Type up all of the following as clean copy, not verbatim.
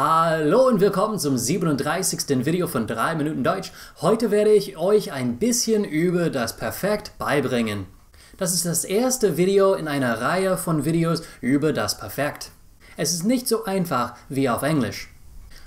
Hallo und willkommen zum 37. Video von 3 Minuten Deutsch. Heute werde ich euch ein bisschen über das Perfekt beibringen. Das ist das erste Video in einer Reihe von Videos über das Perfekt. Es ist nicht so einfach wie auf Englisch.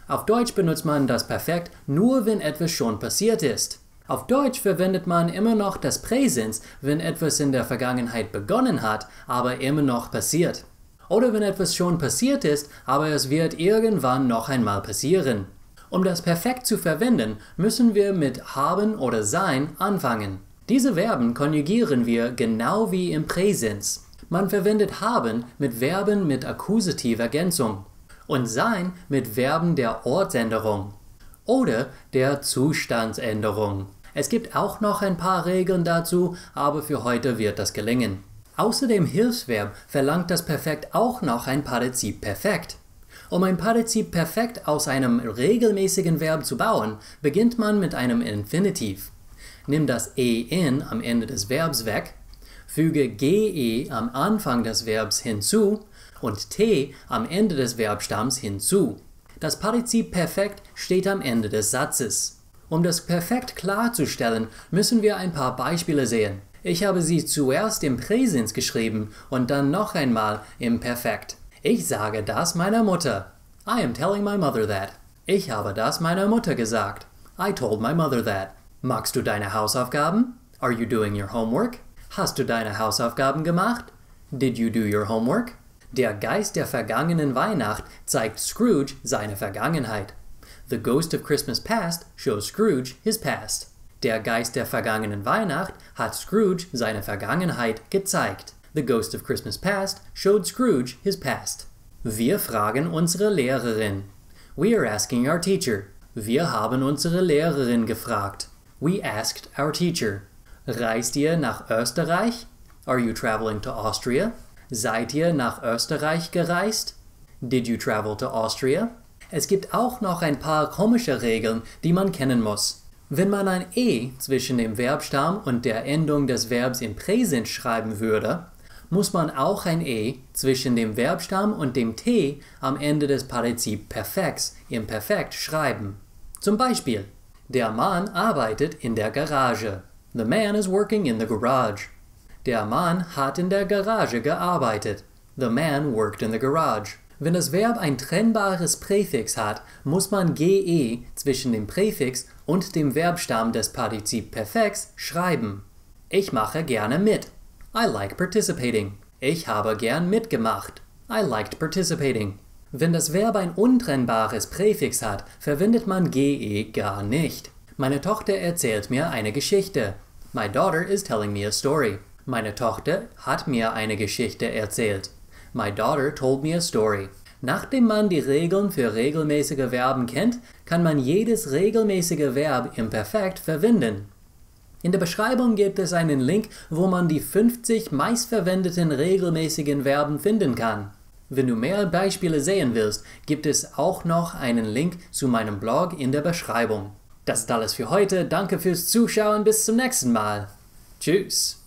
Auf Deutsch benutzt man das Perfekt nur, wenn etwas schon passiert ist. Auf Deutsch verwendet man immer noch das Präsens, wenn etwas in der Vergangenheit begonnen hat, aber immer noch passiert. Oder wenn etwas schon passiert ist, aber es wird irgendwann noch einmal passieren. Um das Perfekt zu verwenden, müssen wir mit haben oder sein anfangen. Diese Verben konjugieren wir genau wie im Präsens. Man verwendet haben mit Verben mit Akkusativ-Ergänzung und sein mit Verben der Ortsänderung oder der Zustandsänderung. Es gibt auch noch ein paar Regeln dazu, aber für heute wird das gelingen. Außer dem Hilfsverb verlangt das Perfekt auch noch ein Partizip Perfekt. Um ein Partizip Perfekt aus einem regelmäßigen Verb zu bauen, beginnt man mit einem Infinitiv. Nimm das en am Ende des Verbs weg, füge ge am Anfang des Verbs hinzu und t am Ende des Verbstamms hinzu. Das Partizip Perfekt steht am Ende des Satzes. Um das Perfekt klarzustellen, müssen wir ein paar Beispiele sehen. Ich habe sie zuerst im Präsens geschrieben und dann noch einmal im Perfekt. Ich sage das meiner Mutter. I am telling my mother that. Ich habe das meiner Mutter gesagt. I told my mother that. Machst du deine Hausaufgaben? Are you doing your homework? Hast du deine Hausaufgaben gemacht? Did you do your homework? Der Geist der vergangenen Weihnacht zeigt Scrooge seine Vergangenheit. The ghost of Christmas past shows Scrooge his past. Der Geist der vergangenen Weihnacht hat Scrooge seine Vergangenheit gezeigt. The ghost of Christmas past showed Scrooge his past. Wir fragen unsere Lehrerin. We are asking our teacher. Wir haben unsere Lehrerin gefragt. We asked our teacher. Reist ihr nach Österreich? Are you traveling to Austria? Seid ihr nach Österreich gereist? Did you travel to Austria? Es gibt auch noch ein paar komische Regeln, die man kennen muss. Wenn man ein e zwischen dem Verbstamm und der Endung des Verbs im Präsens schreiben würde, muss man auch ein e zwischen dem Verbstamm und dem t am Ende des Partizip Perfekts im Perfekt schreiben. Zum Beispiel, der Mann arbeitet in der Garage. The man is working in the garage. Der Mann hat in der Garage gearbeitet. The man worked in the garage. Wenn das Verb ein trennbares Präfix hat, muss man ge zwischen dem Präfix und dem Verbstamm des Partizip Perfekts schreiben. Ich mache gerne mit. I like participating. Ich habe gern mitgemacht. I liked participating. Wenn das Verb ein untrennbares Präfix hat, verwendet man ge gar nicht. Meine Tochter erzählt mir eine Geschichte. My daughter is telling me a story. Meine Tochter hat mir eine Geschichte erzählt. My daughter told me a story. Nachdem man die Regeln für regelmäßige Verben kennt, kann man jedes regelmäßige Verb im Perfekt verwenden. In der Beschreibung gibt es einen Link, wo man die 50 meistverwendeten regelmäßigen Verben finden kann. Wenn du mehr Beispiele sehen willst, gibt es auch noch einen Link zu meinem Blog in der Beschreibung. Das ist alles für heute. Danke fürs Zuschauen. Bis zum nächsten Mal. Tschüss.